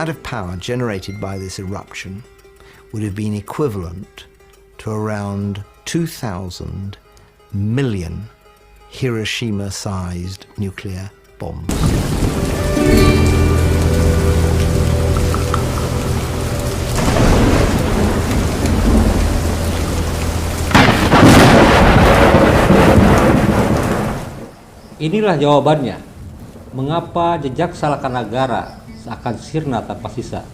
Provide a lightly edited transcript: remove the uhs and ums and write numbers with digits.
amount of power generated by this eruption would have been equivalent to around 2,000 million Hiroshima-sized nuclear bombs. Inilah jawabannya, mengapa jejak Salakanagara seakan sirna tanpa sisa.